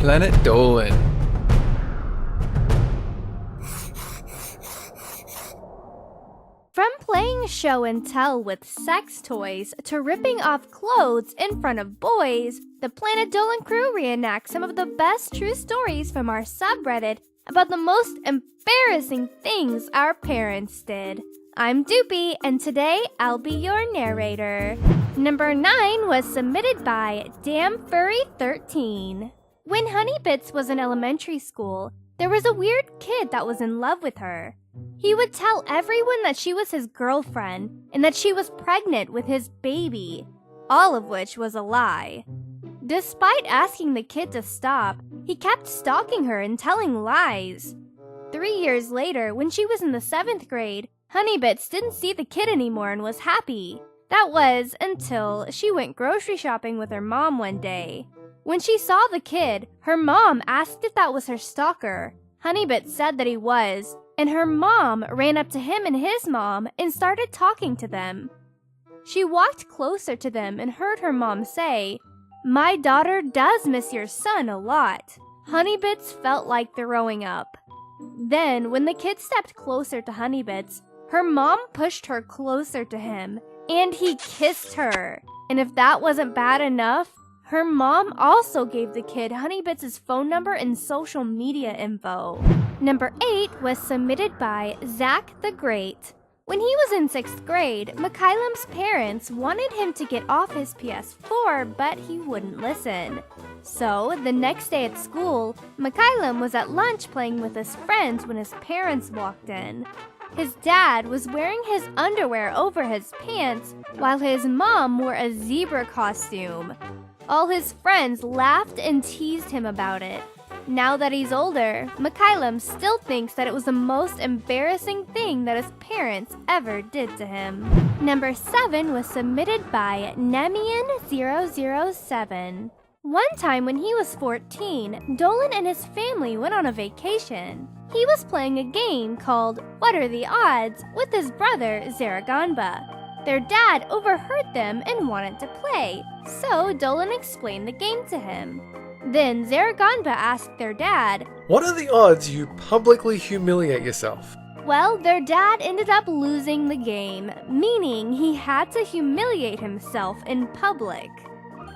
Planet Dolan. From playing show and tell with sex toys to ripping off clothes in front of boys, the Planet Dolan crew reenacts some of the best true stories from our subreddit about the most embarrassing things our parents did. I'm Doopy, and today I'll be your narrator. Number 9 was submitted by DamnFurry13. When Honeybits was in elementary school, there was a weird kid that was in love with her. He would tell everyone that she was his girlfriend and that she was pregnant with his baby, all of which was a lie. Despite asking the kid to stop, he kept stalking her and telling lies. 3 years later, when she was in the 7th grade, Honeybits didn't see the kid anymore and was happy. That was until she went grocery shopping with her mom one day. When she saw the kid, her mom asked if that was her stalker. Honeybits said that he was, and her mom ran up to him and his mom and started talking to them. She walked closer to them and heard her mom say, "My daughter does miss your son a lot." Honeybits felt like throwing up. Then, when the kid stepped closer to Honeybits, her mom pushed her closer to him, and he kissed her. And if that wasn't bad enough, her mom also gave the kid Honeybits' phone number and social media info. Number 8 was submitted by Zack-the-Great. When he was in 6th grade, Mikhailum's parents wanted him to get off his PS4, but he wouldn't listen. So, the next day at school, Mikhailum was at lunch playing with his friends when his parents walked in. His dad was wearing his underwear over his pants, while his mom wore a zebra costume. All his friends laughed and teased him about it. Now that he's older, Mikhailum still thinks that it was the most embarrassing thing that his parents ever did to him. Number 7 was submitted by Nemian007. One time when he was 14, Dolan and his family went on a vacation. He was playing a game called What Are the Odds with his brother Zaraganba. Their dad overheard them and wanted to play, so Dolan explained the game to him. Then Zaraganba asked their dad, What are the odds you publicly humiliate yourself? Well, their dad ended up losing the game, meaning he had to humiliate himself in public.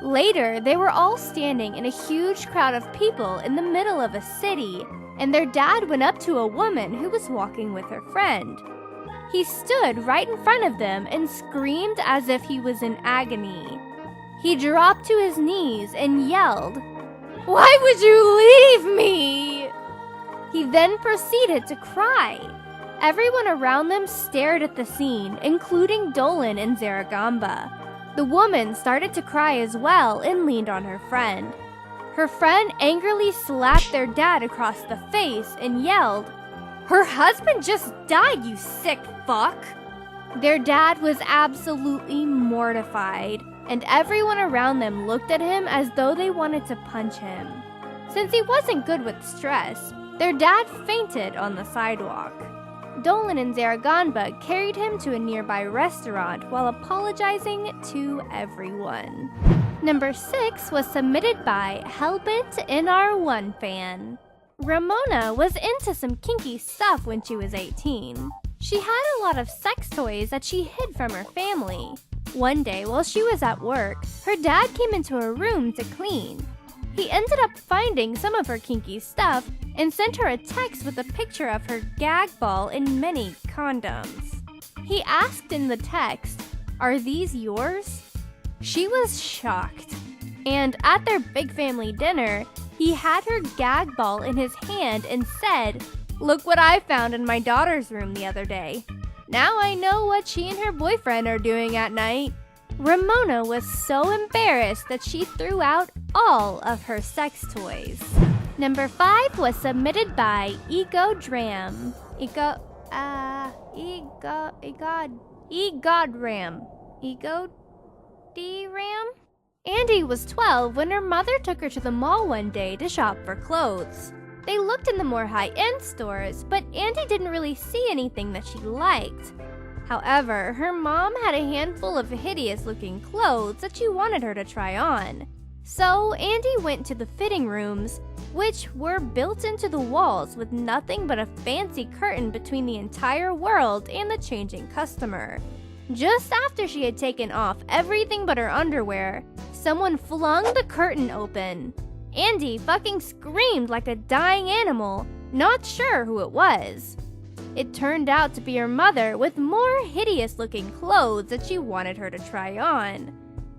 Later, they were all standing in a huge crowd of people in the middle of a city, and their dad went up to a woman who was walking with her friend. He stood right in front of them and screamed as if he was in agony. He dropped to his knees and yelled, "Why would you leave me?" He then proceeded to cry. Everyone around them stared at the scene, including Dolan and Zaraganba. The woman started to cry as well and leaned on her friend. Her friend angrily slapped their dad across the face and yelled, "Her husband just died, you sick fuck!" Their dad was absolutely mortified, and everyone around them looked at him as though they wanted to punch him. Since he wasn't good with stress, their dad fainted on the sidewalk. Dolan and Zaraganba carried him to a nearby restaurant while apologizing to everyone. Number 6 was submitted by Hellbent NR1 fan. Ramona was into some kinky stuff when she was 18. She had a lot of sex toys that she hid from her family. One day, while she was at work, her dad came into her room to clean. He ended up finding some of her kinky stuff and sent her a text with a picture of her gag ball and many condoms. He asked in the text, "Are these yours?" She was shocked. And at their big family dinner, he had her gag ball in his hand and said, "Look what I found in my daughter's room the other day. Now I know what she and her boyfriend are doing at night." Ramona was so embarrassed that she threw out all of her sex toys. Number 5 was submitted by Egodram. Egodram? Andy was 12 when her mother took her to the mall one day to shop for clothes. They looked in the more high-end stores, but Andy didn't really see anything that she liked. However, her mom had a handful of hideous-looking clothes that she wanted her to try on. So Andy went to the fitting rooms, which were built into the walls with nothing but a fancy curtain between the entire world and the changing customer. Just after she had taken off everything but her underwear, someone flung the curtain open. Andy fucking screamed like a dying animal, not sure who it was. It turned out to be her mother with more hideous-looking clothes that she wanted her to try on.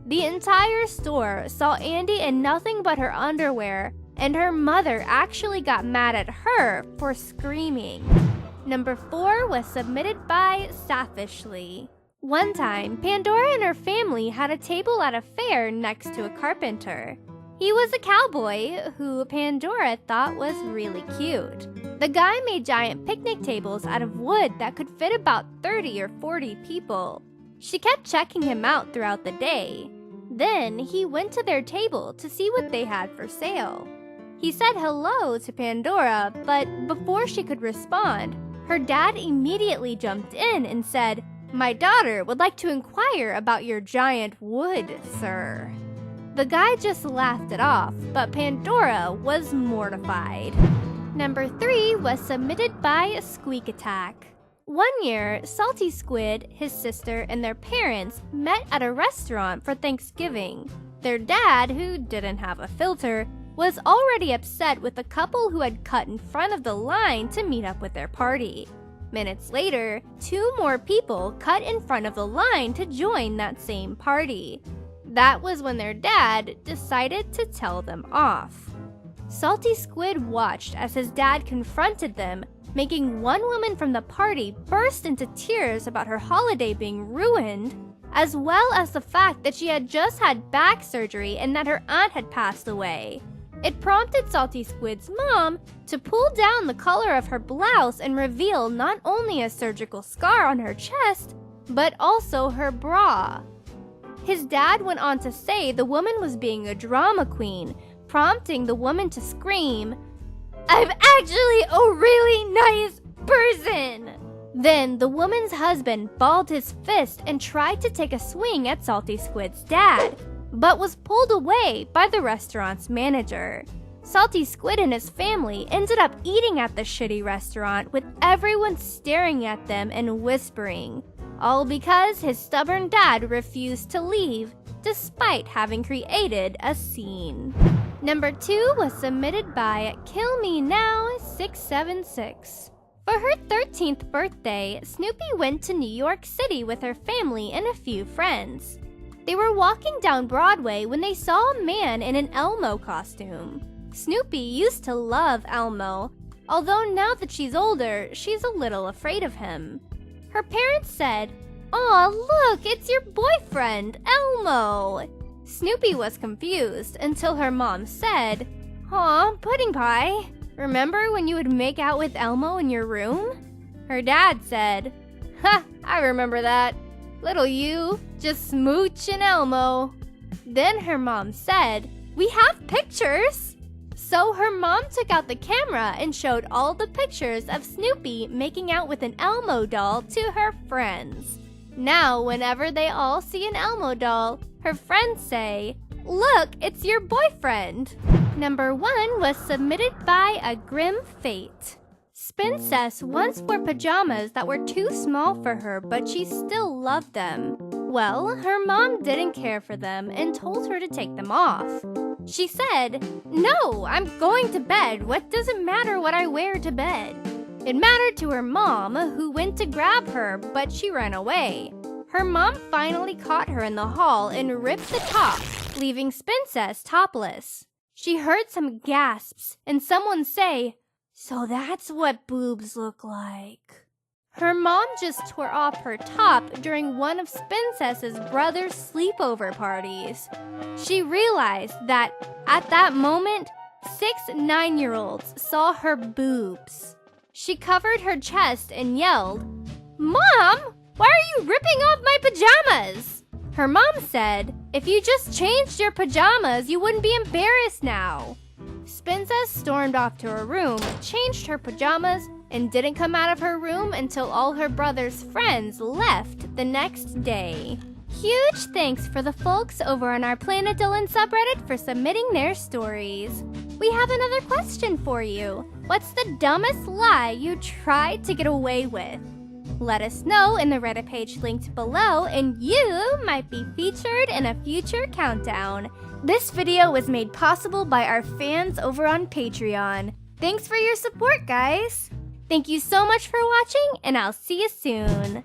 The entire store saw Andy in nothing but her underwear, and her mother actually got mad at her for screaming. Number 4 was submitted by Saffishly. One time, Pandora and her family had a table at a fair next to a carpenter. He was a cowboy who Pandora thought was really cute. The guy made giant picnic tables out of wood that could fit about 30 or 40 people. She kept checking him out throughout the day. Then he went to their table to see what they had for sale. He said hello to Pandora, but before she could respond, her dad immediately jumped in and said, "My daughter would like to inquire about your giant wood, sir." The guy just laughed it off, but Pandora was mortified. Number 3 was submitted by Squeak Attack. One year, Salty Squid, his sister, and their parents met at a restaurant for Thanksgiving. Their dad, who didn't have a filter, was already upset with the couple who had cut in front of the line to meet up with their party. Minutes later, 2 more people cut in front of the line to join that same party. That was when their dad decided to tell them off. Salty Squid watched as his dad confronted them, making one woman from the party burst into tears about her holiday being ruined, as well as the fact that she had just had back surgery and that her aunt had passed away. It prompted Salty Squid's mom to pull down the collar of her blouse and reveal not only a surgical scar on her chest, but also her bra. His dad went on to say the woman was being a drama queen, prompting the woman to scream, "I'm actually a really nice person!" Then the woman's husband balled his fist and tried to take a swing at Salty Squid's dad, but was pulled away by the restaurant's manager. Salty Squid and his family ended up eating at the shitty restaurant with everyone staring at them and whispering, all because his stubborn dad refused to leave despite having created a scene. Number 2 was submitted by Kill Me Now 676. For her 13th birthday, Snoopy went to New York City with her family and a few friends. They were walking down Broadway when they saw a man in an Elmo costume. Snoopy used to love Elmo, although now that she's older, she's a little afraid of him. Her parents said, "Aw, look, it's your boyfriend, Elmo." Snoopy was confused until her mom said, "Aw, Pudding Pie, remember when you would make out with Elmo in your room?" Her dad said, "Ha, I remember that. Little you, just smooching Elmo." Then her mom said, "We have pictures." So her mom took out the camera and showed all the pictures of Snoopy making out with an Elmo doll to her friends. Now, whenever they all see an Elmo doll, her friends say, "Look, it's your boyfriend." Number 1 was submitted by AGrimFate. Spincess once wore pajamas that were too small for her, but she still loved them. Well, her mom didn't care for them and told her to take them off. She said, "No, I'm going to bed. What does it matter what I wear to bed?" It mattered to her mom, who went to grab her, but she ran away. Her mom finally caught her in the hall and ripped the top, leaving Spincess topless. She heard some gasps and someone say, "So that's what boobs look like." Her mom just tore off her top during one of Spincess's brother's sleepover parties. She realized that, at that moment, 6 9-year-olds saw her boobs. She covered her chest and yelled, "Mom, why are you ripping off my pajamas?" Her mom said, "If you just changed your pajamas, you wouldn't be embarrassed now." Spincess stormed off to her room, changed her pajamas, and didn't come out of her room until all her brother's friends left the next day. huge thanks for the folks over on our Planet Dolan subreddit for submitting their stories. We have another question for you. What's the dumbest lie you tried to get away with? Let us know in the Reddit page linked below, and you might be featured in a future countdown. This video was made possible by our fans over on Patreon. Thanks for your support, guys! Thank you so much for watching, and I'll see you soon.